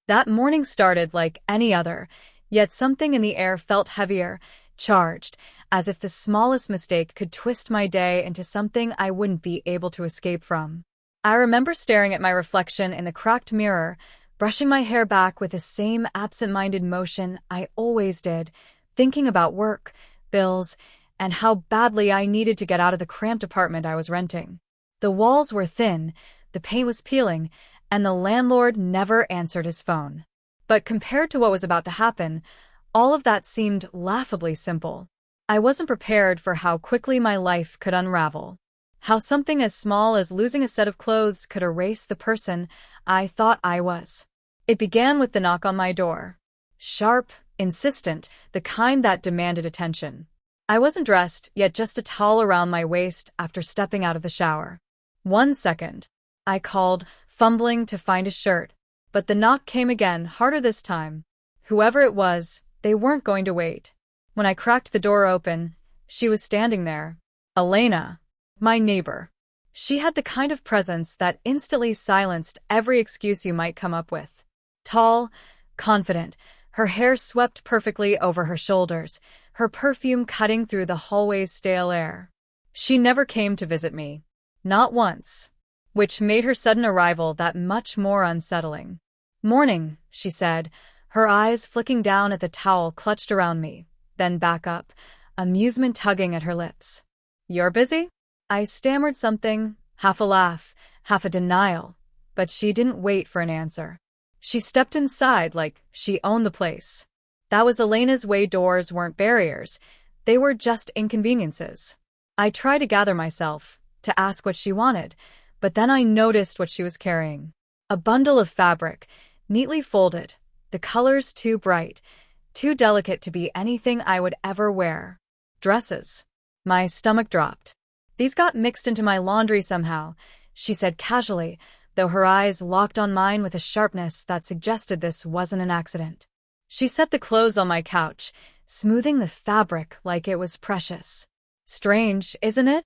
That morning started like any other, yet something in the air felt heavier, charged, as if the smallest mistake could twist my day into something I wouldn't be able to escape from. I remember staring at my reflection in the cracked mirror, brushing my hair back with the same absent-minded motion I always did, thinking about work, bills, and how badly I needed to get out of the cramped apartment I was renting. The walls were thin, the paint was peeling, and the landlord never answered his phone. But compared to what was about to happen, all of that seemed laughably simple. I wasn't prepared for how quickly my life could unravel. How something as small as losing a set of clothes could erase the person I thought I was. It began with the knock on my door. Sharp, insistent, the kind that demanded attention. I wasn't dressed, yet just a towel around my waist after stepping out of the shower. 1 second. I called, fumbling to find a shirt. But the knock came again, harder this time. Whoever it was, they weren't going to wait. When I cracked the door open, she was standing there. Elena, my neighbor. She had the kind of presence that instantly silenced every excuse you might come up with. Tall, confident, her hair swept perfectly over her shoulders, her perfume cutting through the hallway's stale air. She never came to visit me. Not once. Which made her sudden arrival that much more unsettling. "Morning," she said, her eyes flicking down at the towel clutched around me, then back up, amusement tugging at her lips. "You're busy?" I stammered something, half a laugh, half a denial, but she didn't wait for an answer. She stepped inside like she owned the place. That was Elena's way. Doors weren't barriers, they were just inconveniences. I tried to gather myself, to ask what she wanted, but then I noticed what she was carrying. A bundle of fabric, neatly folded, the colors too bright, too delicate to be anything I would ever wear. Dresses. My stomach dropped. "These got mixed into my laundry somehow," she said casually, though her eyes locked on mine with a sharpness that suggested this wasn't an accident. She set the clothes on my couch, smoothing the fabric like it was precious. Strange, isn't it?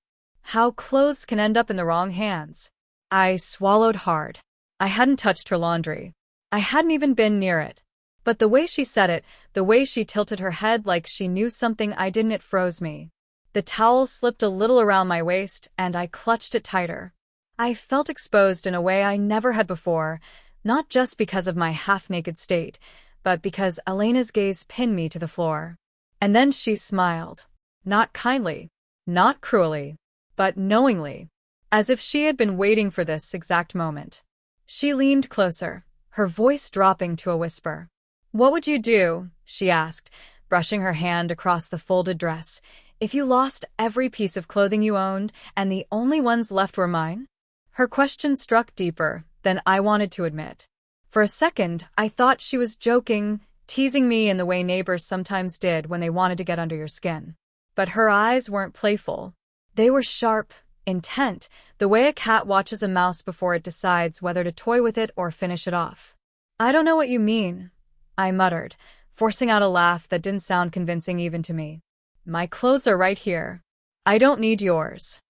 How clothes can end up in the wrong hands. I swallowed hard. I hadn't touched her laundry. I hadn't even been near it. But the way she said it, the way she tilted her head like she knew something I didn't, it froze me. The towel slipped a little around my waist, and I clutched it tighter. I felt exposed in a way I never had before, not just because of my half-naked state, but because Elena's gaze pinned me to the floor. And then she smiled. Not kindly, not cruelly, but knowingly, as if she had been waiting for this exact moment. She leaned closer, her voice dropping to a whisper. "What would you do," she asked, brushing her hand across the folded dress, "if you lost every piece of clothing you owned and the only ones left were mine?" Her question struck deeper than I wanted to admit. For a second, I thought she was joking, teasing me in the way neighbors sometimes did when they wanted to get under your skin. But her eyes weren't playful. They were sharp, intent, the way a cat watches a mouse before it decides whether to toy with it or finish it off. "I don't know what you mean," I muttered, forcing out a laugh that didn't sound convincing even to me. "My clothes are right here. I don't need yours."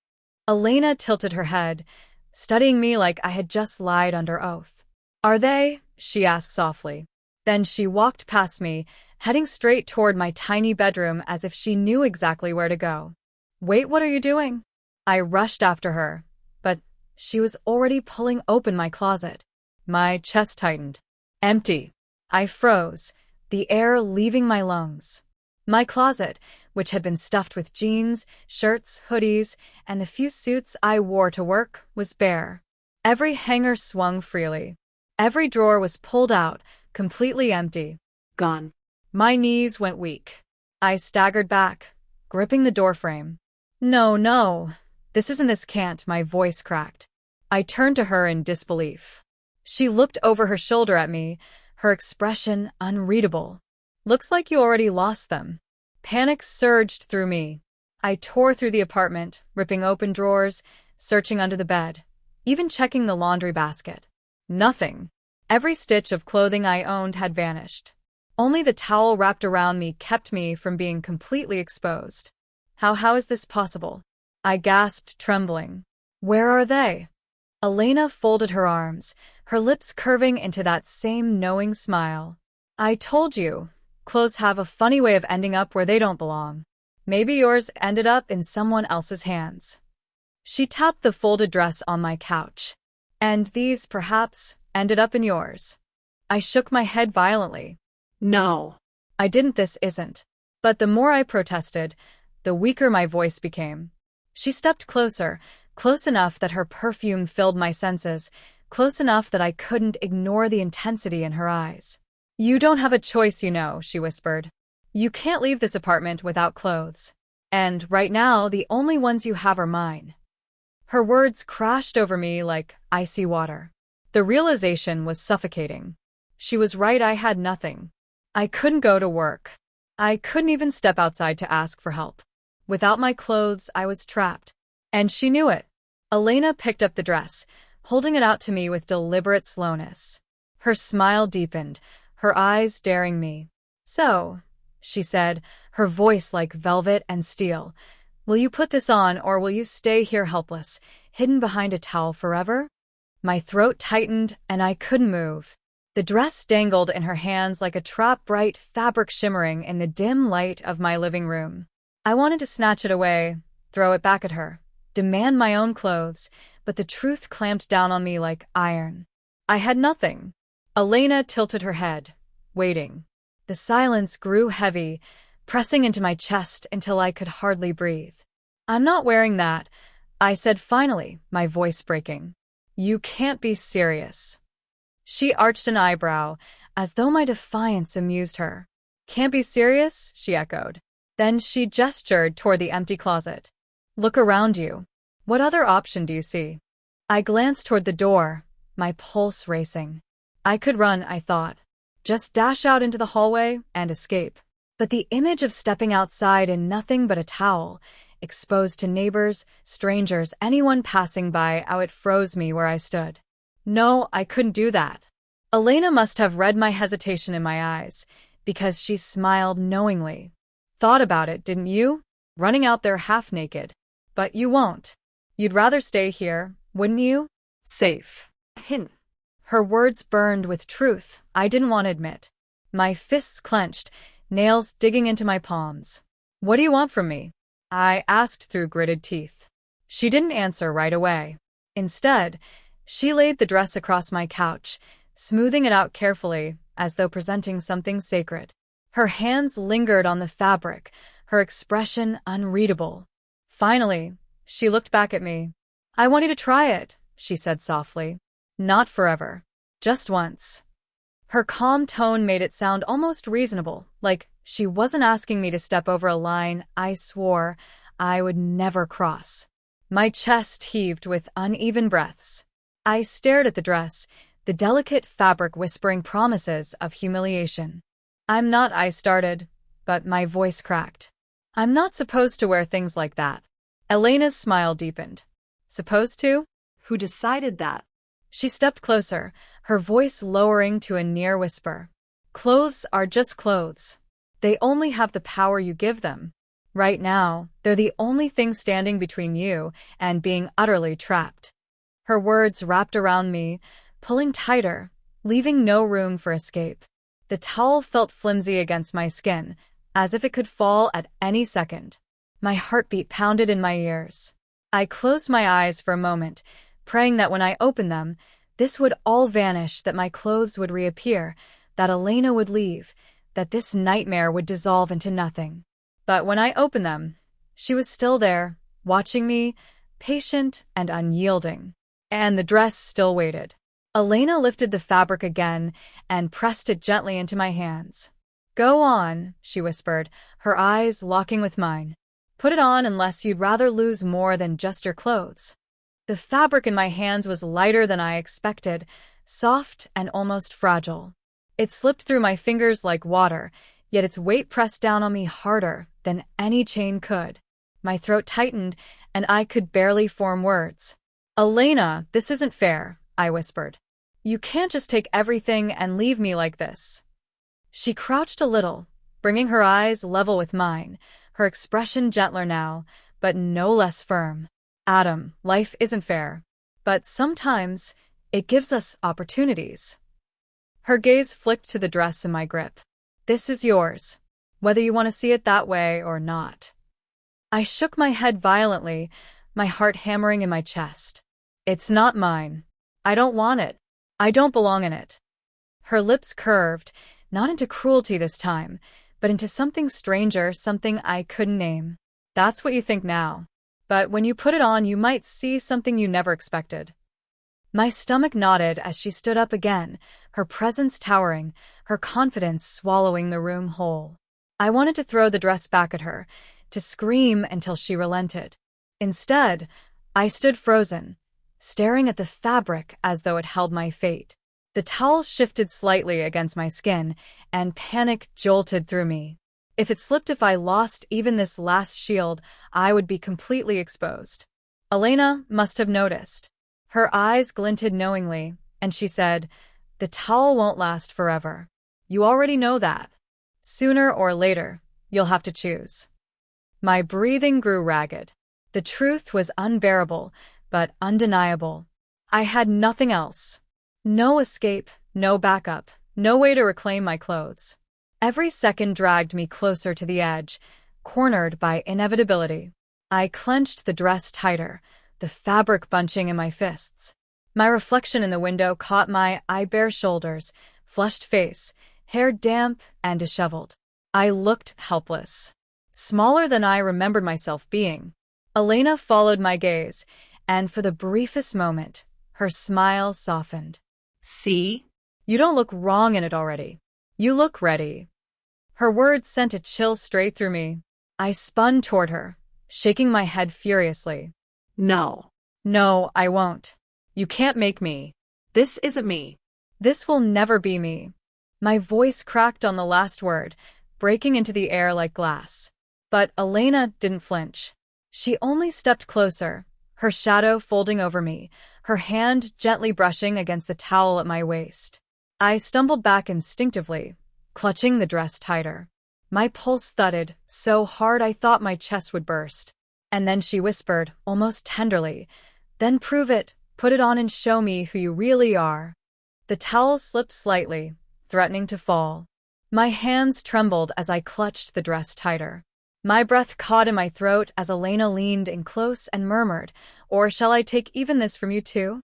Elena tilted her head, studying me like I had just lied under oath. "Are they?" she asked softly. Then she walked past me, heading straight toward my tiny bedroom as if she knew exactly where to go. "Wait, what are you doing?" I rushed after her, but she was already pulling open my closet. My chest tightened. Empty. I froze, the air leaving my lungs. My closet, which had been stuffed with jeans, shirts, hoodies, and the few suits I wore to work, was bare. Every hanger swung freely. Every drawer was pulled out, completely empty. Gone. My knees went weak. I staggered back, gripping the doorframe. No, this isn't, this can't," my voice cracked. I turned to her in disbelief. She looked over her shoulder at me, her expression unreadable. "Looks like you already lost them." Panic surged through me. I tore through the apartment, ripping open drawers, searching under the bed, even checking the laundry basket. Nothing. Every stitch of clothing I owned had vanished. Only the towel wrapped around me kept me from being completely exposed. How is this possible?" I gasped, trembling. "Where are they?" Elena folded her arms, her lips curving into that same knowing smile. I told you, clothes have a funny way of ending up where they don't belong. Maybe yours ended up in someone else's hands. She tapped the folded dress on my couch. And these, perhaps, ended up in yours. I shook my head violently. No. I didn't. This isn't. But the more I protested, the weaker my voice became. She stepped closer, close enough that her perfume filled my senses, close enough that I couldn't ignore the intensity in her eyes. You don't have a choice, you know, she whispered. You can't leave this apartment without clothes. And right now, the only ones you have are mine. Her words crashed over me like icy water. The realization was suffocating. She was right, I had nothing. I couldn't go to work. I couldn't even step outside to ask for help. Without my clothes, I was trapped. And she knew it. Elena picked up the dress, holding it out to me with deliberate slowness. Her smile deepened, her eyes staring me. So, she said, her voice like velvet and steel, will you put this on or will you stay here helpless, hidden behind a towel forever? My throat tightened and I couldn't move. The dress dangled in her hands like a trap, bright fabric shimmering in the dim light of my living room. I wanted to snatch it away, throw it back at her, demand my own clothes, but the truth clamped down on me like iron. I had nothing. Elena tilted her head, waiting. The silence grew heavy, pressing into my chest until I could hardly breathe. I'm not wearing that, I said finally, my voice breaking. You can't be serious. She arched an eyebrow, as though my defiance amused her. Can't be serious? She echoed. Then she gestured toward the empty closet. Look around you. What other option do you see? I glanced toward the door, my pulse racing. I could run, I thought. Just dash out into the hallway and escape. But the image of stepping outside in nothing but a towel, exposed to neighbors, strangers, anyone passing by, how it froze me where I stood. No, I couldn't do that. Elena must have read my hesitation in my eyes, because she smiled knowingly. Thought about it, didn't you? Running out there half naked. But you won't. You'd rather stay here, wouldn't you? Safe. Hint. Her words burned with truth I didn't want to admit. My fists clenched, nails digging into my palms. What do you want from me? I asked through gritted teeth. She didn't answer right away. Instead, she laid the dress across my couch, smoothing it out carefully, as though presenting something sacred. Her hands lingered on the fabric, her expression unreadable. Finally, she looked back at me. I want you to try it, she said softly. Not forever. Just once. Her calm tone made it sound almost reasonable, like she wasn't asking me to step over a line I swore I would never cross. My chest heaved with uneven breaths. I stared at the dress, the delicate fabric whispering promises of humiliation. I'm not, I started, but my voice cracked. I'm not supposed to wear things like that. Elena's smile deepened. Supposed to? Who decided that? She stepped closer, her voice lowering to a near whisper. Clothes are just clothes. They only have the power you give them. Right now, they're the only thing standing between you and being utterly trapped. Her words wrapped around me, pulling tighter, leaving no room for escape. The towel felt flimsy against my skin, as if it could fall at any second. My heartbeat pounded in my ears. I closed my eyes for a moment, praying that when I opened them, this would all vanish, that my clothes would reappear, that Elena would leave, that this nightmare would dissolve into nothing. But when I opened them, she was still there, watching me, patient and unyielding. And the dress still waited. Elena lifted the fabric again and pressed it gently into my hands. Go on, she whispered, her eyes locking with mine. Put it on unless you'd rather lose more than just your clothes. The fabric in my hands was lighter than I expected, soft and almost fragile. It slipped through my fingers like water, yet its weight pressed down on me harder than any chain could. My throat tightened, and I could barely form words. Elena, this isn't fair, I whispered. You can't just take everything and leave me like this. She crouched a little, bringing her eyes level with mine, her expression gentler now, but no less firm. Adam, life isn't fair. but sometimes it gives us opportunities. Her gaze flicked to the dress in my grip. This is yours, whether you want to see it that way or not. I shook my head violently, my heart hammering in my chest. It's not mine. I don't want it. I don't belong in it. Her lips curved, not into cruelty this time, but into something stranger, something I couldn't name. That's what you think now. But when you put it on, you might see something you never expected. My stomach knotted as she stood up again, her presence towering, her confidence swallowing the room whole. I wanted to throw the dress back at her, to scream until she relented. Instead, I stood frozen, staring at the fabric as though it held my fate. The towel shifted slightly against my skin, and panic jolted through me. If I lost even this last shield, I would be completely exposed. Elena must have noticed. Her eyes glinted knowingly, and she said, "The towel won't last forever. You already know that. Sooner or later, you'll have to choose." My breathing grew ragged. The truth was unbearable, but undeniable. I had nothing else. No escape, no backup, no way to reclaim my clothes. Every second dragged me closer to the edge, cornered by inevitability. I clenched the dress tighter, the fabric bunching in my fists. My reflection in the window caught my bare shoulders, flushed face, hair damp and disheveled. I looked helpless. Smaller than I remembered myself being. Elena followed my gaze, and for the briefest moment, her smile softened. See? You don't look wrong in it already. You look ready. Her words sent a chill straight through me. I spun toward her, shaking my head furiously. No. No, I won't. You can't make me. This isn't me. This will never be me. My voice cracked on the last word, breaking into the air like glass. But Elena didn't flinch. She only stepped closer, her shadow folding over me, her hand gently brushing against the towel at my waist. I stumbled back instinctively, clutching the dress tighter. My pulse thudded so hard I thought my chest would burst. And then she whispered, almost tenderly, "Then prove it, put it on and show me who you really are." The towel slipped slightly, threatening to fall. My hands trembled as I clutched the dress tighter. My breath caught in my throat as Elena leaned in close and murmured, "Or shall I take even this from you too?"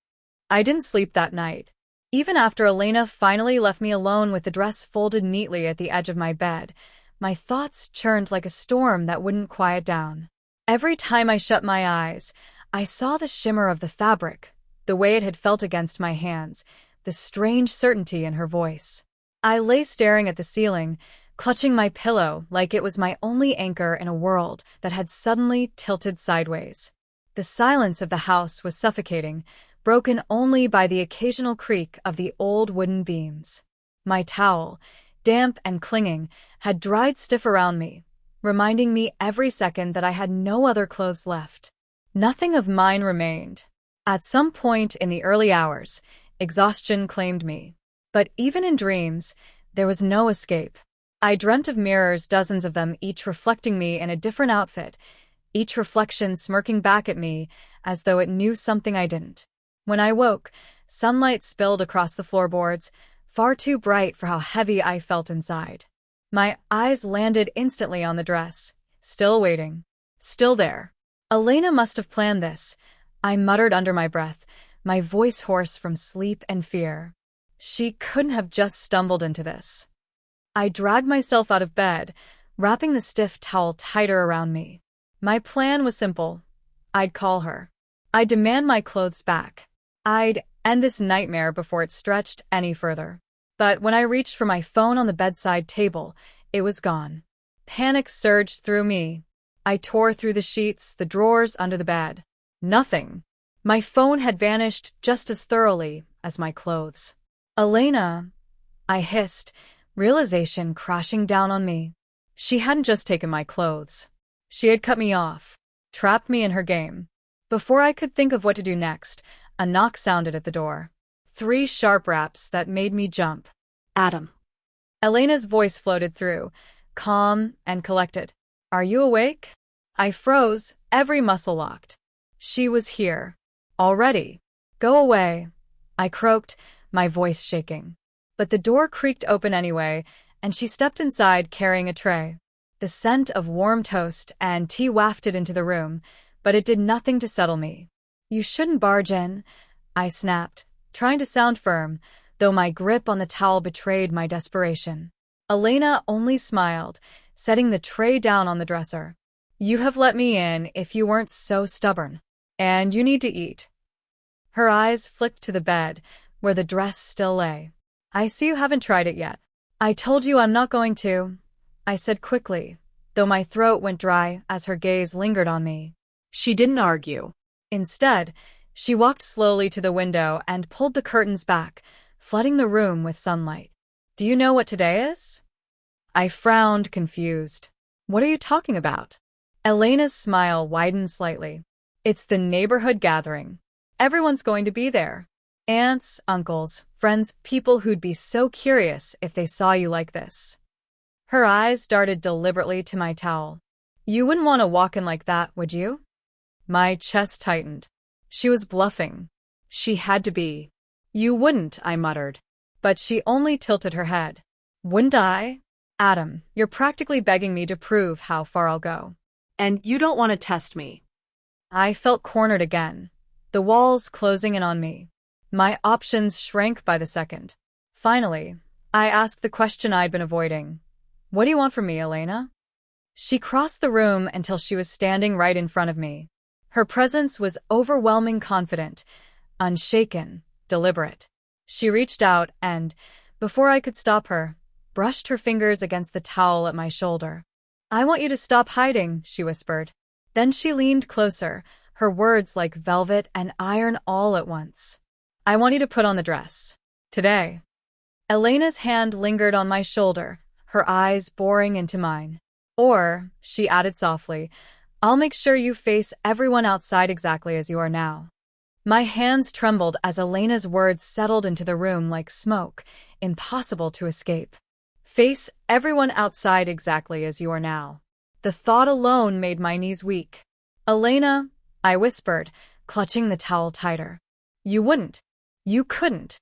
I didn't sleep that night. Even after Elena finally left me alone with the dress folded neatly at the edge of my bed, my thoughts churned like a storm that wouldn't quiet down. Every time I shut my eyes, I saw the shimmer of the fabric, the way it had felt against my hands, the strange certainty in her voice. I lay staring at the ceiling, clutching my pillow like it was my only anchor in a world that had suddenly tilted sideways. The silence of the house was suffocating, broken only by the occasional creak of the old wooden beams. My towel, damp and clinging, had dried stiff around me, reminding me every second that I had no other clothes left. Nothing of mine remained. At some point in the early hours, exhaustion claimed me. But even in dreams, there was no escape. I dreamt of mirrors, dozens of them, each reflecting me in a different outfit, each reflection smirking back at me as though it knew something I didn't. When I woke, sunlight spilled across the floorboards, far too bright for how heavy I felt inside. My eyes landed instantly on the dress, still waiting, still there. Elena must have planned this, I muttered under my breath, my voice hoarse from sleep and fear. She couldn't have just stumbled into this. I dragged myself out of bed, wrapping the stiff towel tighter around me. My plan was simple. I'd call her. I'd demand my clothes back. I'd end this nightmare before it stretched any further. But when I reached for my phone on the bedside table, it was gone. Panic surged through me. I tore through the sheets, the drawers under the bed. Nothing. My phone had vanished just as thoroughly as my clothes. "Elena," I hissed, realization crashing down on me. She hadn't just taken my clothes. She had cut me off, trapped me in her game. Before I could think of what to do next, a knock sounded at the door. 3 sharp raps that made me jump. Adam. Elena's voice floated through, calm and collected. "Are you awake?" I froze, every muscle locked. She was here. Already. Go away, I croaked, my voice shaking. But the door creaked open anyway, and she stepped inside carrying a tray. The scent of warm toast and tea wafted into the room, but it did nothing to settle me. You shouldn't barge in, I snapped, trying to sound firm, though my grip on the towel betrayed my desperation. Elena only smiled, setting the tray down on the dresser. You have let me in if you weren't so stubborn. And you need to eat. Her eyes flicked to the bed, where the dress still lay. I see you haven't tried it yet. I told you I'm not going to, I said quickly, though my throat went dry as her gaze lingered on me. She didn't argue. Instead, she walked slowly to the window and pulled the curtains back, flooding the room with sunlight. Do you know what today is? I frowned, confused. What are you talking about? Elena's smile widened slightly. It's the neighborhood gathering. Everyone's going to be there. Aunts, uncles, friends, people who'd be so curious if they saw you like this. Her eyes darted deliberately to my towel. You wouldn't want to walk in like that, would you? My chest tightened. She was bluffing. She had to be. You wouldn't, I muttered. But she only tilted her head. Wouldn't I? Adam, you're practically begging me to prove how far I'll go. And you don't want to test me. I felt cornered again, the walls closing in on me. My options shrank by the second. Finally, I asked the question I'd been avoiding. What do you want from me, Elena? She crossed the room until she was standing right in front of me. Her presence was overwhelming, confident, unshaken, deliberate. She reached out and, before I could stop her, brushed her fingers against the towel at my shoulder. I want you to stop hiding, she whispered. Then she leaned closer, her words like velvet and iron all at once. I want you to put on the dress. Today. Elena's hand lingered on my shoulder, her eyes boring into mine. Or, she added softly, I'll make sure you face everyone outside exactly as you are now. My hands trembled as Elena's words settled into the room like smoke, impossible to escape. Face everyone outside exactly as you are now. The thought alone made my knees weak. Elena, I whispered, clutching the towel tighter. You wouldn't. You couldn't.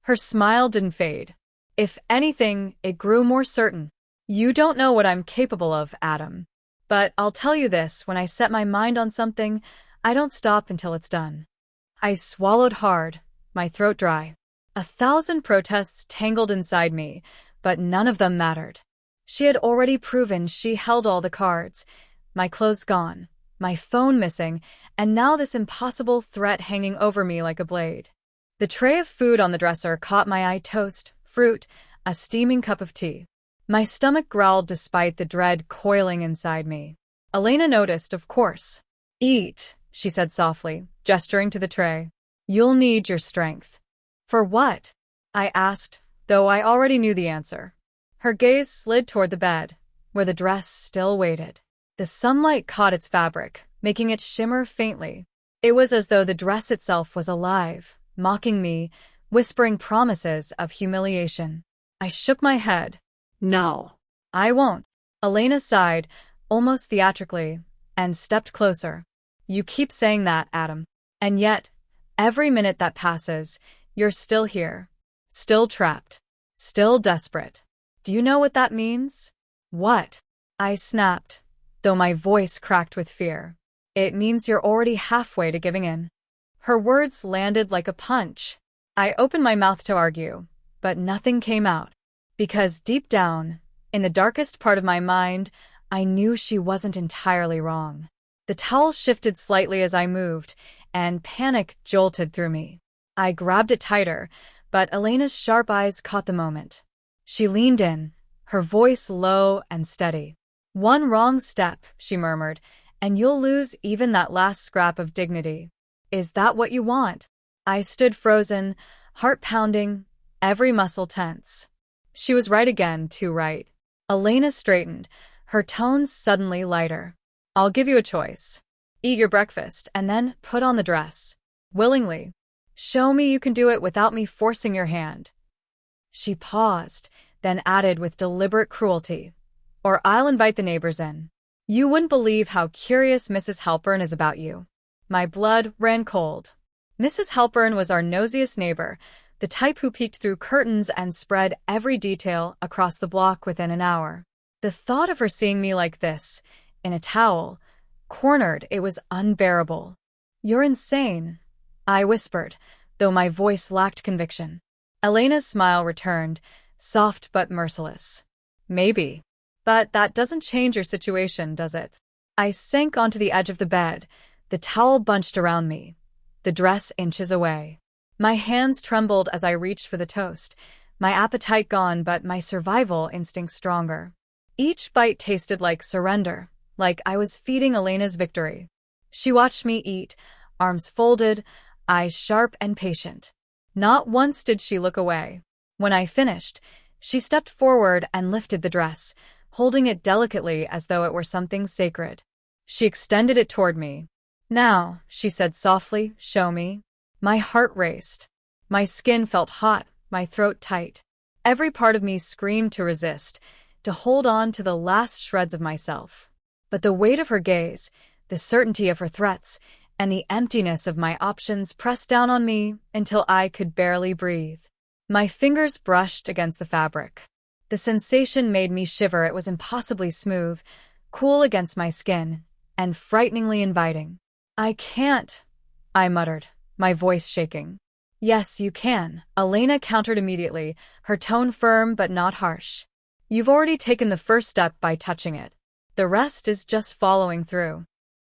Her smile didn't fade. If anything, it grew more certain. You don't know what I'm capable of, Adam. But I'll tell you this, when I set my mind on something, I don't stop until it's done. I swallowed hard, my throat dry. 1,000 protests tangled inside me, but none of them mattered. She had already proven she held all the cards. My clothes gone, my phone missing, and now this impossible threat hanging over me like a blade. The tray of food on the dresser caught my eye: toast, fruit, a steaming cup of tea. My stomach growled despite the dread coiling inside me. Elena noticed, of course. Eat, she said softly, gesturing to the tray. You'll need your strength. For what? I asked, though I already knew the answer. Her gaze slid toward the bed, where the dress still waited. The sunlight caught its fabric, making it shimmer faintly. It was as though the dress itself was alive, mocking me, whispering promises of humiliation. I shook my head. No. I won't. Elena sighed, almost theatrically, and stepped closer. You keep saying that, Adam. And yet, every minute that passes, you're still here. Still trapped. Still desperate. Do you know what that means? What? I snapped, though my voice cracked with fear. It means you're already halfway to giving in. Her words landed like a punch. I opened my mouth to argue, but nothing came out. Because deep down, in the darkest part of my mind, I knew she wasn't entirely wrong. The towel shifted slightly as I moved, and panic jolted through me. I grabbed it tighter, but Elena's sharp eyes caught the moment. She leaned in, her voice low and steady. One wrong step, she murmured, and you'll lose even that last scrap of dignity. Is that what you want? I stood frozen, heart pounding, every muscle tense. She was right again, too right. Elena straightened, her tones suddenly lighter. I'll give you a choice. Eat your breakfast and then put on the dress. Willingly. Show me you can do it without me forcing your hand. She paused, then added with deliberate cruelty. Or I'll invite the neighbors in. You wouldn't believe how curious Mrs. Halpern is about you. My blood ran cold. Mrs. Halpern was our nosiest neighbor, the type who peeked through curtains and spread every detail across the block within an hour. The thought of her seeing me like this, in a towel, cornered, it was unbearable. "You're insane," I whispered, though my voice lacked conviction. Elena's smile returned, soft but merciless. "Maybe. But that doesn't change your situation, does it?" I sank onto the edge of the bed, the towel bunched around me, the dress inches away. My hands trembled as I reached for the toast, my appetite gone but my survival instinct stronger. Each bite tasted like surrender, like I was feeding Elena's victory. She watched me eat, arms folded, eyes sharp and patient. Not once did she look away. When I finished, she stepped forward and lifted the dress, holding it delicately as though it were something sacred. She extended it toward me. "Now," she said softly, "show me." My heart raced. My skin felt hot, my throat tight. Every part of me screamed to resist, to hold on to the last shreds of myself. But the weight of her gaze, the certainty of her threats, and the emptiness of my options pressed down on me until I could barely breathe. My fingers brushed against the fabric. The sensation made me shiver. It was impossibly smooth, cool against my skin, and frighteningly inviting. "I can't," I muttered, my voice shaking. "Yes, you can," Elena countered immediately, her tone firm but not harsh. "You've already taken the first step by touching it. The rest is just following through."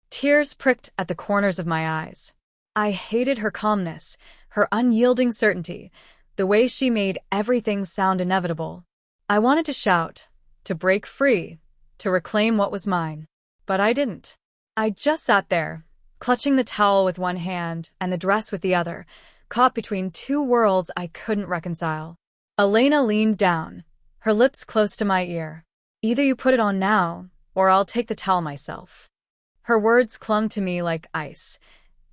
Tears pricked at the corners of my eyes. I hated her calmness, her unyielding certainty, the way she made everything sound inevitable. I wanted to shout, to break free, to reclaim what was mine. But I didn't. I just sat there, clutching the towel with one hand and the dress with the other, caught between two worlds I couldn't reconcile. Elena leaned down, her lips close to my ear. "Either you put it on now, or I'll take the towel myself." Her words clung to me like ice.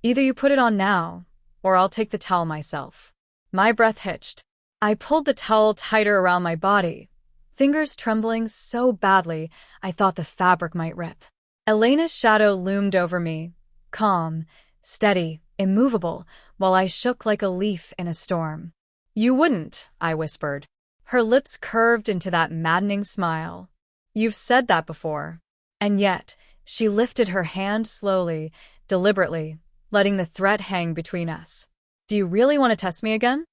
"Either you put it on now, or I'll take the towel myself." My breath hitched. I pulled the towel tighter around my body, fingers trembling so badly I thought the fabric might rip. Elena's shadow loomed over me, calm, steady, immovable, while I shook like a leaf in a storm. "You wouldn't," I whispered. Her lips curved into that maddening smile. "You've said that before." And yet, she lifted her hand slowly, deliberately, letting the threat hang between us. "Do you really want to test me again?"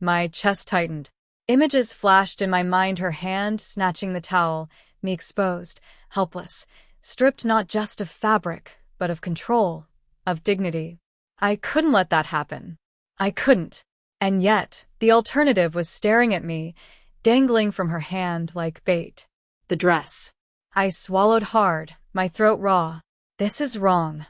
My chest tightened. Images flashed in my mind, her hand snatching the towel, me exposed, helpless, stripped not just of fabric, but of control, of dignity. I couldn't let that happen. I couldn't. And yet, the alternative was staring at me, dangling from her hand like bait. The dress. I swallowed hard, my throat raw. "This is wrong."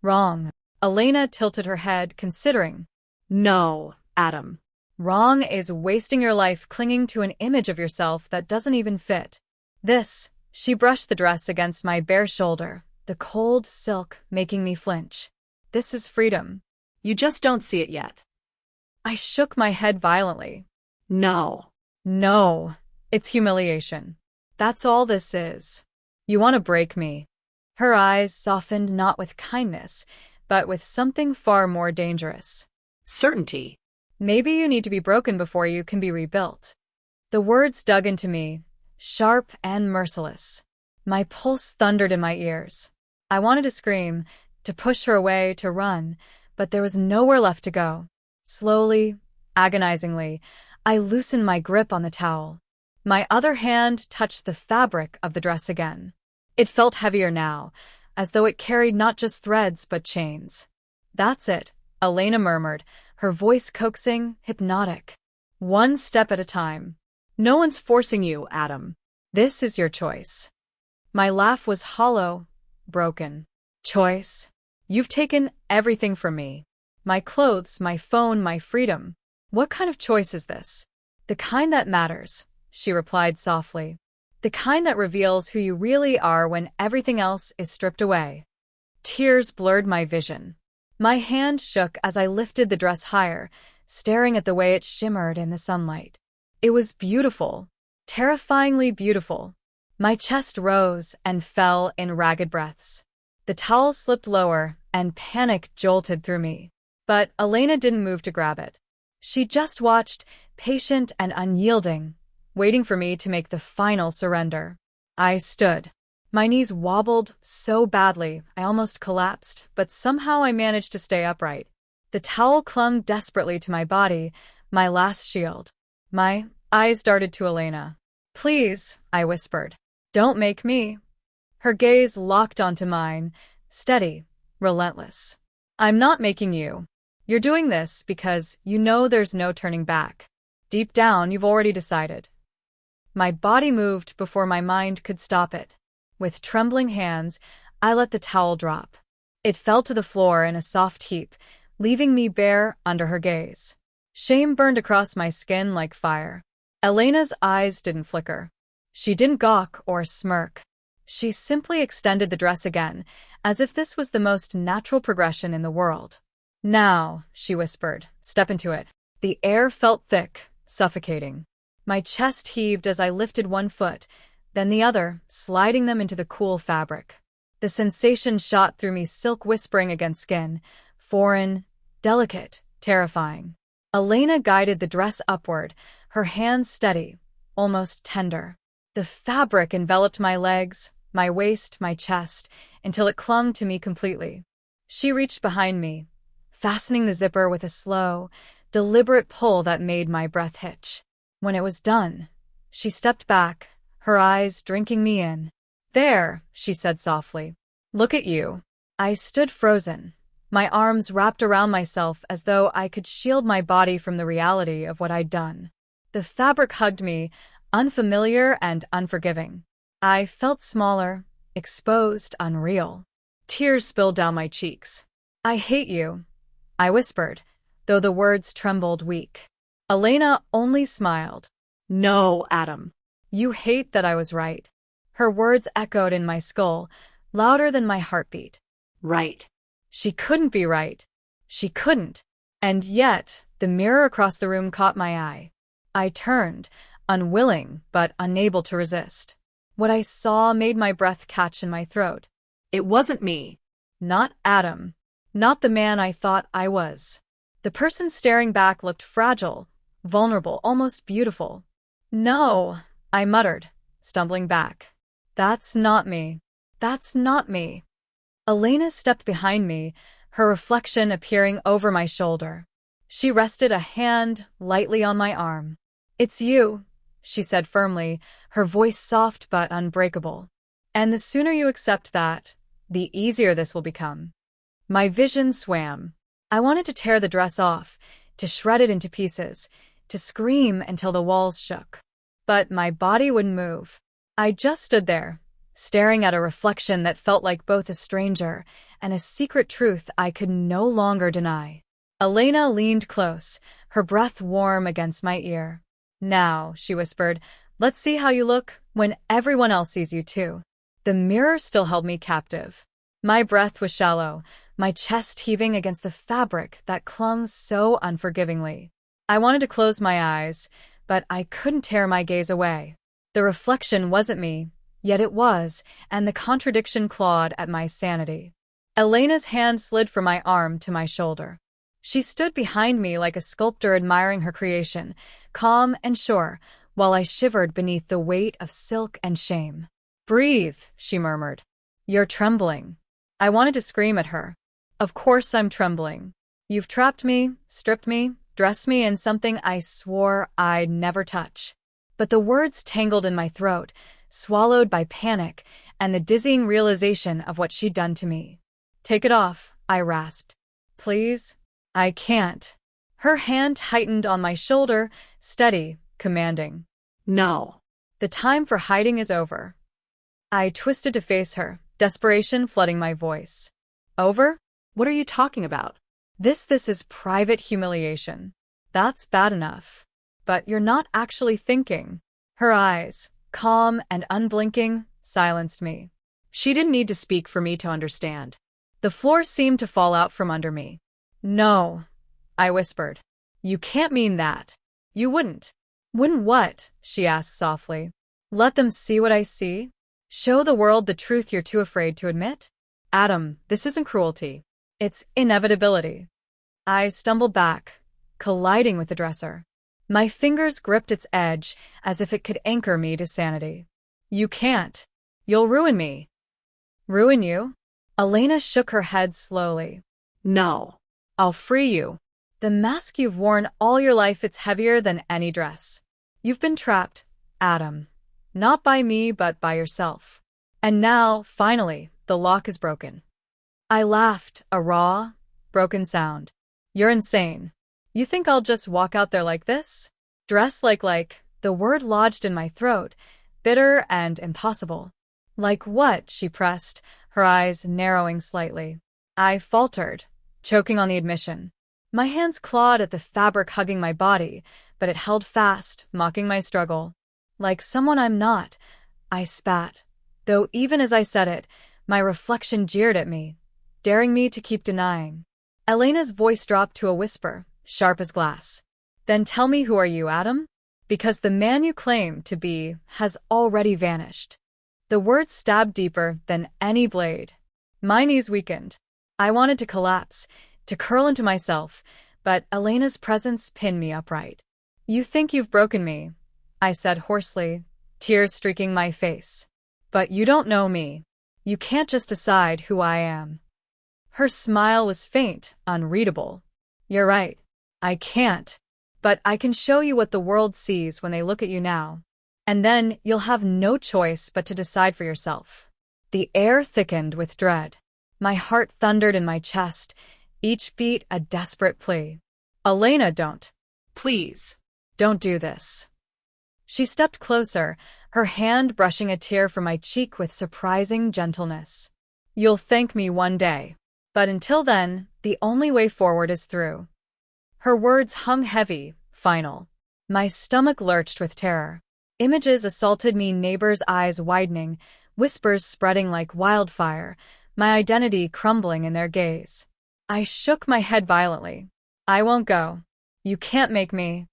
"Wrong." Elena tilted her head, considering. "No, Adam." "Wrong is wasting your life clinging to an image of yourself that doesn't even fit." This, she brushed the dress against my bare shoulder, the cold silk making me flinch. "This is freedom." "You just don't see it yet." I shook my head violently. "No." "No, it's humiliation. That's all this is. You want to break me." Her eyes softened not with kindness, but with something far more dangerous. "Certainty." "Maybe you need to be broken before you can be rebuilt." The words dug into me, sharp and merciless. My pulse thundered in my ears. I wanted to scream, to push her away, to run, but there was nowhere left to go. Slowly, agonizingly, I loosened my grip on the towel. My other hand touched the fabric of the dress again. It felt heavier now, as though it carried not just threads but chains. "That's it," Elena murmured, her voice coaxing, hypnotic. "One step at a time. No one's forcing you, Adam. This is your choice." My laugh was hollow, broken. "Choice? You've taken everything from me. My clothes, my phone, my freedom. What kind of choice is this?" "The kind that matters," she replied softly. "The kind that reveals who you really are when everything else is stripped away." Tears blurred my vision. My hand shook as I lifted the dress higher, staring at the way it shimmered in the sunlight. It was beautiful, terrifyingly beautiful. My chest rose and fell in ragged breaths. The towel slipped lower, and panic jolted through me. But Elena didn't move to grab it. She just watched, patient and unyielding, waiting for me to make the final surrender. I stood. My knees wobbled so badly I almost collapsed, but somehow I managed to stay upright. The towel clung desperately to my body, my last shield. My eyes darted to Elena. "Please," I whispered. "Don't make me." Her gaze locked onto mine, steady, relentless. "I'm not making you. You're doing this because you know there's no turning back. Deep down, you've already decided." My body moved before my mind could stop it. With trembling hands, I let the towel drop. It fell to the floor in a soft heap, leaving me bare under her gaze. Shame burned across my skin like fire. Elena's eyes didn't flicker. She didn't gawk or smirk. She simply extended the dress again, as if this was the most natural progression in the world. "Now," she whispered, "step into it." The air felt thick, suffocating. My chest heaved as I lifted one foot, then the other, sliding them into the cool fabric. The sensation shot through me, silk whispering against skin, foreign, delicate, terrifying. Elena guided the dress upward, her hands steady, almost tender. The fabric enveloped my legs, my waist, my chest, until it clung to me completely. She reached behind me, fastening the zipper with a slow, deliberate pull that made my breath hitch. When it was done, she stepped back, her eyes drinking me in. "There," she said softly. "Look at you." I stood frozen, my arms wrapped around myself as though I could shield my body from the reality of what I'd done. The fabric hugged me, unfamiliar and unforgiving. I felt smaller, exposed, unreal. Tears spilled down my cheeks. "I hate you," I whispered, though the words trembled weak. Elena only smiled. No, Adam. "You hate that I was right." Her words echoed in my skull, louder than my heartbeat. Right. She couldn't be right. She couldn't. And yet, the mirror across the room caught my eye. I turned, unwilling but unable to resist. What I saw made my breath catch in my throat. It wasn't me. Not Adam. Not the man I thought I was. The person staring back looked fragile, vulnerable, almost beautiful. "No," I muttered, stumbling back. "That's not me. That's not me." Elena stepped behind me, her reflection appearing over my shoulder. She rested a hand lightly on my arm. "It's you," she said firmly, her voice soft but unbreakable. "And the sooner you accept that, the easier this will become." My vision swam. I wanted to tear the dress off, to shred it into pieces, to scream until the walls shook. But my body wouldn't move. I just stood there, staring at a reflection that felt like both a stranger and a secret truth I could no longer deny. Elena leaned close, her breath warm against my ear. "Now," she whispered, "let's see how you look when everyone else sees you too." The mirror still held me captive. My breath was shallow, my chest heaving against the fabric that clung so unforgivingly. I wanted to close my eyes, but I couldn't tear my gaze away. The reflection wasn't me, yet it was, and the contradiction clawed at my sanity. Elena's hand slid from my arm to my shoulder. She stood behind me like a sculptor admiring her creation, calm and sure, while I shivered beneath the weight of silk and shame. "Breathe," she murmured. "You're trembling." I wanted to scream at her. Of course I'm trembling. You've trapped me, stripped me, dressed me in something I swore I'd never touch. But the words tangled in my throat, swallowed by panic and the dizzying realization of what she'd done to me. "Take it off," I rasped. "Please?" "I can't." Her hand tightened on my shoulder, steady, commanding. No. "The time for hiding is over." I twisted to face her, desperation flooding my voice. "Over? What are you talking about?" This is private humiliation. That's bad enough. But you're not actually thinking." Her eyes, calm and unblinking, silenced me. She didn't need to speak for me to understand. The floor seemed to fall out from under me. "No," I whispered. "You can't mean that." "You wouldn't." "Wouldn't what?" she asked softly. "Let them see what I see? Show the world the truth you're too afraid to admit?" "Adam, this isn't cruelty. It's inevitability." I stumbled back, colliding with the dresser. My fingers gripped its edge as if it could anchor me to sanity. You can't. You'll ruin me. Ruin you? Elena shook her head slowly. No. I'll free you. The mask you've worn all your life, it's heavier than any dress. You've been trapped, Adam. Not by me, but by yourself. And now, finally, the lock is broken. I laughed, a raw, broken sound. You're insane. You think I'll just walk out there like this? Dressed like, the word lodged in my throat, bitter and impossible. Like what? She pressed, her eyes narrowing slightly. I faltered, choking on the admission. My hands clawed at the fabric hugging my body, but it held fast, mocking my struggle. Like someone I'm not, I spat. Though even as I said it, my reflection jeered at me, daring me to keep denying. Elena's voice dropped to a whisper, sharp as glass. Then tell me, who are you, Adam? Because the man you claim to be has already vanished. The words stabbed deeper than any blade. My knees weakened. I wanted to collapse, to curl into myself, but Elena's presence pinned me upright. You think you've broken me, I said hoarsely, tears streaking my face. But you don't know me. You can't just decide who I am. Her smile was faint, unreadable. You're right. I can't. But I can show you what the world sees when they look at you now. And then you'll have no choice but to decide for yourself. The air thickened with dread. My heart thundered in my chest, each beat a desperate plea. Elena, don't. Please. Don't do this. She stepped closer, her hand brushing a tear from my cheek with surprising gentleness. You'll thank me one day. But until then, the only way forward is through. Her words hung heavy, final. My stomach lurched with terror. Images assaulted me, neighbors' eyes widening, whispers spreading like wildfire, my identity crumbling in their gaze. I shook my head violently. I won't go. You can't make me.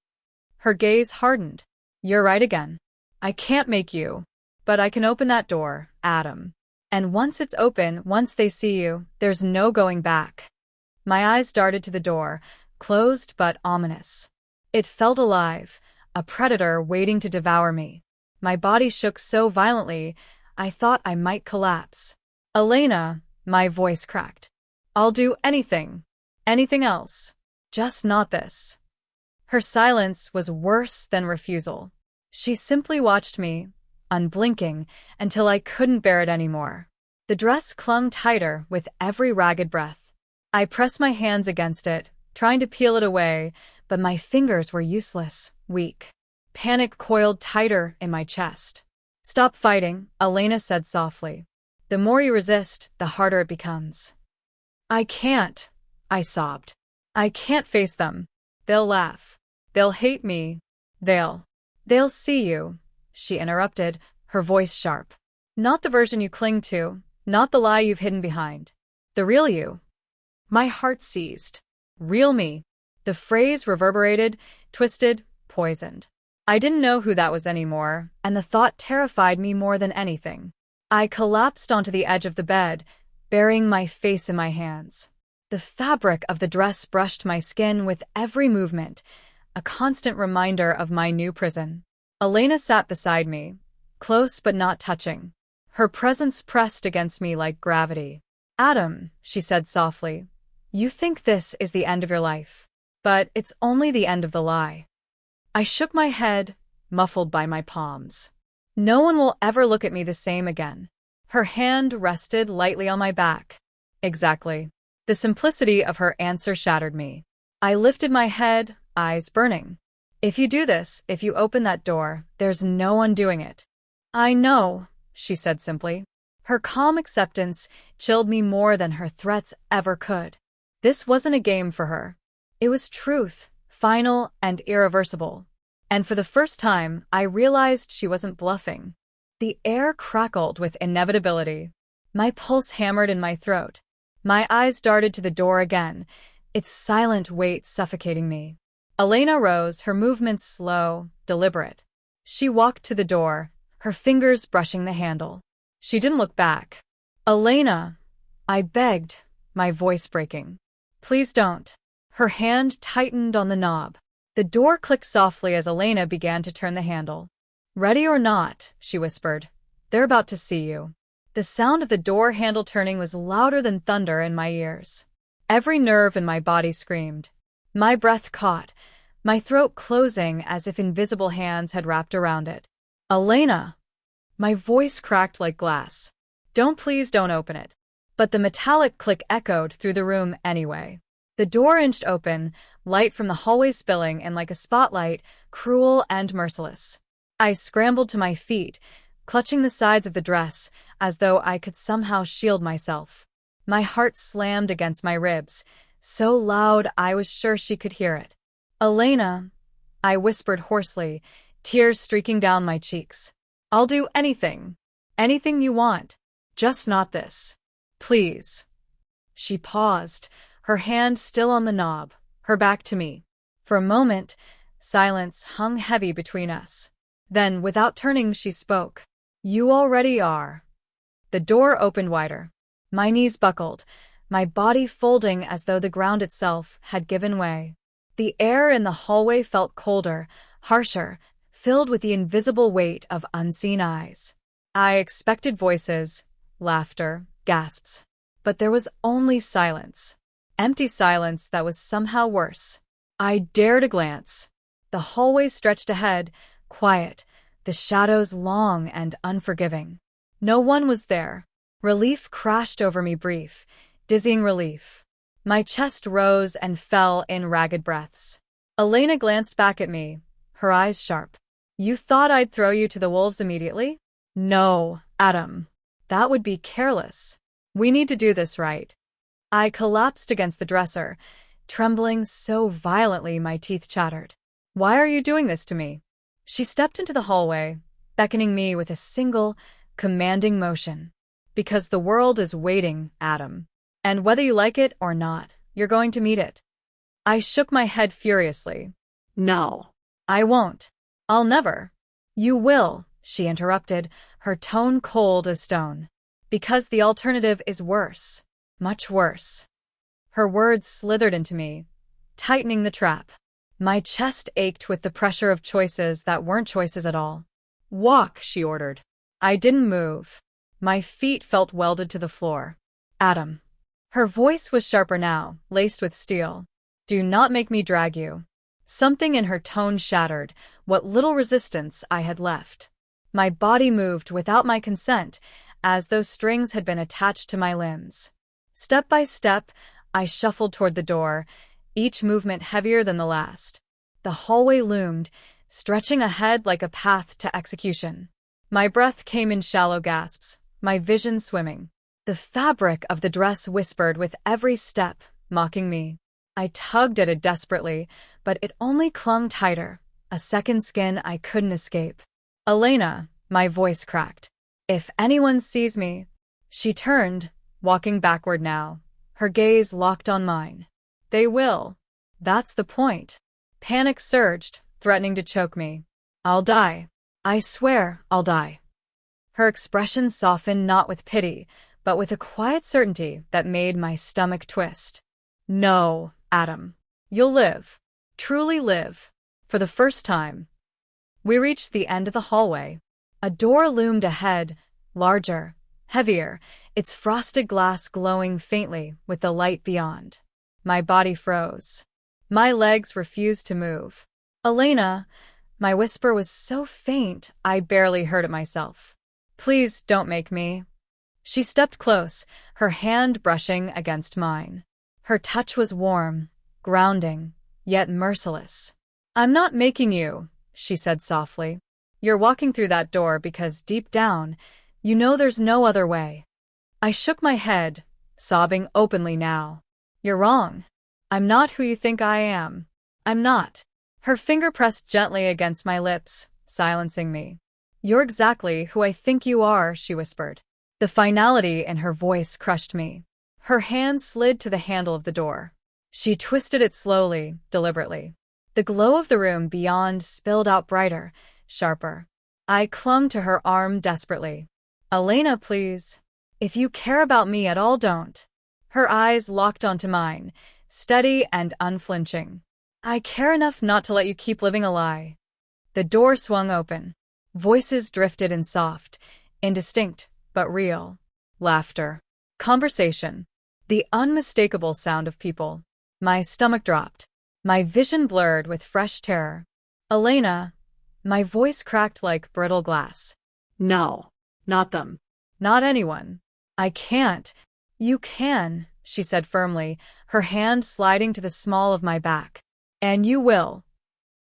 Her gaze hardened. You're right again. I can't make you. But I can open that door, Adam. And once it's open, once they see you, there's no going back. My eyes darted to the door, closed but ominous. It felt alive, a predator waiting to devour me. My body shook so violently, I thought I might collapse. Elena, my voice cracked. I'll do anything. Anything else. Just not this. Her silence was worse than refusal. She simply watched me, unblinking, until I couldn't bear it anymore. The dress clung tighter with every ragged breath. I pressed my hands against it, trying to peel it away, but my fingers were useless, weak. Panic coiled tighter in my chest. Stop fighting, Elena said softly. The more you resist, the harder it becomes. I can't, I sobbed. I can't face them. They'll laugh. They'll hate me. They'll see you, she interrupted, her voice sharp. Not the version you cling to, not the lie you've hidden behind. The real you. My heart seized. Real me. The phrase reverberated, twisted, poisoned. I didn't know who that was anymore, and the thought terrified me more than anything. I collapsed onto the edge of the bed, burying my face in my hands. The fabric of the dress brushed my skin with every movement, a constant reminder of my new prison. Elena sat beside me, close but not touching. Her presence pressed against me like gravity. Adam, she said softly, you think this is the end of your life. But it's only the end of the lie. I shook my head, muffled by my palms. No one will ever look at me the same again. Her hand rested lightly on my back. Exactly. The simplicity of her answer shattered me. I lifted my head, eyes burning. If you do this, if you open that door, there's no undoing it. I know, she said simply. Her calm acceptance chilled me more than her threats ever could. This wasn't a game for her. It was truth, final and irreversible. And for the first time, I realized she wasn't bluffing. The air crackled with inevitability. My pulse hammered in my throat. My eyes darted to the door again, its silent weight suffocating me. Elena rose, her movements slow, deliberate. She walked to the door, her fingers brushing the handle. She didn't look back. Elena, I begged, my voice breaking. Please don't. Her hand tightened on the knob. The door clicked softly as Elena began to turn the handle. "Ready or not," she whispered, "they're about to see you." The sound of the door handle turning was louder than thunder in my ears. Every nerve in my body screamed. My breath caught, my throat closing as if invisible hands had wrapped around it. "Elena!" My voice cracked like glass. Please don't open it." But the metallic click echoed through the room anyway. The door inched open, light from the hallway spilling in like a spotlight, cruel and merciless. I scrambled to my feet, clutching the sides of the dress, as though I could somehow shield myself. My heart slammed against my ribs, so loud I was sure she could hear it. "Elena," I whispered hoarsely, tears streaking down my cheeks. "I'll do anything. Anything you want. Just not this. Please." She paused, her hand still on the knob, her back to me. For a moment, silence hung heavy between us. Then, without turning, she spoke. "You already are." The door opened wider. My knees buckled, my body folding as though the ground itself had given way. The air in the hallway felt colder, harsher, filled with the invisible weight of unseen eyes. I expected voices, laughter, gasps. But there was only silence. Empty silence that was somehow worse. I dared a glance. The hallway stretched ahead, quiet, the shadows long and unforgiving. No one was there. Relief crashed over me, brief, dizzying relief. My chest rose and fell in ragged breaths. Elena glanced back at me, her eyes sharp. "You thought I'd throw you to the wolves immediately?" "No, Adam. That would be careless. We need to do this right." I collapsed against the dresser, trembling so violently my teeth chattered. "Why are you doing this to me?" She stepped into the hallway, beckoning me with a single, commanding motion. "Because the world is waiting, Adam. And whether you like it or not, you're going to meet it." I shook my head furiously. No. "I won't. I'll never." "You will," she interrupted, her tone cold as stone. "Because the alternative is worse. Much worse." Her words slithered into me, tightening the trap. My chest ached with the pressure of choices that weren't choices at all. "Walk," she ordered. I didn't move. My feet felt welded to the floor. "Adam." Her voice was sharper now, laced with steel. "Do not make me drag you." Something in her tone shattered what little resistance I had left. My body moved without my consent, as though strings had been attached to my limbs. Step by step, I shuffled toward the door, each movement heavier than the last. The hallway loomed, stretching ahead like a path to execution. My breath came in shallow gasps, my vision swimming. The fabric of the dress whispered with every step, mocking me. I tugged at it desperately, but it only clung tighter, a second skin I couldn't escape. "Elena," my voice cracked. "If anyone sees me..." She turned, walking backward now, her gaze locked on mine. "They will. That's the point." Panic surged, threatening to choke me. "I'll die. I swear I'll die." Her expression softened not with pity, but with a quiet certainty that made my stomach twist. "No, Adam. You'll live. Truly live. For the first time." We reached the end of the hallway. A door loomed ahead, larger, heavier, its frosted glass glowing faintly with the light beyond. My body froze. My legs refused to move. "Elena," my whisper was so faint I barely heard it myself. "Please don't make me." She stepped close, her hand brushing against mine. Her touch was warm, grounding, yet merciless. "I'm not making you," she said softly. "You're walking through that door because deep down, you know there's no other way." I shook my head, sobbing openly now. "You're wrong. I'm not who you think I am. I'm not." Her finger pressed gently against my lips, silencing me. "You're exactly who I think you are," she whispered. The finality in her voice crushed me. Her hand slid to the handle of the door. She twisted it slowly, deliberately. The glow of the room beyond spilled out brighter, sharper. I clung to her arm desperately. "Elena, please. If you care about me at all, don't." Her eyes locked onto mine, steady and unflinching. I care enough not to let you keep living a lie. The door swung open. Voices drifted in soft, indistinct, but real. Laughter. Conversation. The unmistakable sound of people. My stomach dropped. My vision blurred with fresh terror. Elena. My voice cracked like brittle glass. No, not them. Not anyone. I can't. You can, she said firmly, her hand sliding to the small of my back. And you will.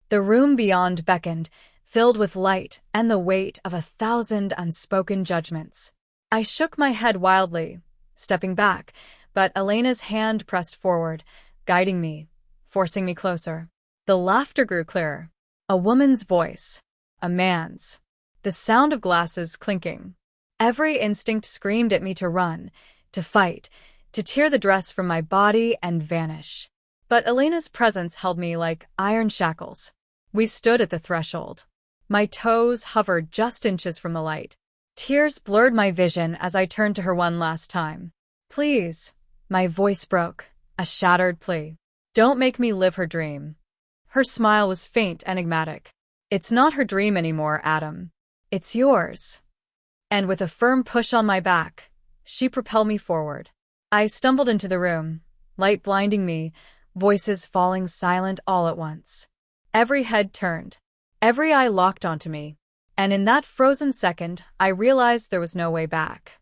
The room beyond beckoned, filled with light and the weight of 1,000 unspoken judgments. I shook my head wildly, stepping back, but Elena's hand pressed forward, guiding me, forcing me closer. The laughter grew clearer. A woman's voice. A man's. The sound of glasses clinking. Every instinct screamed at me to run, to fight, to tear the dress from my body and vanish. But Elena's presence held me like iron shackles. We stood at the threshold. My toes hovered just inches from the light. Tears blurred my vision as I turned to her one last time. Please. My voice broke, a shattered plea. Don't make me live her dream. Her smile was faint, enigmatic. It's not her dream anymore, Adam. It's yours. And with a firm push on my back, she propelled me forward. I stumbled into the room, light blinding me, voices falling silent all at once. Every head turned, every eye locked onto me, and in that frozen second, I realized there was no way back.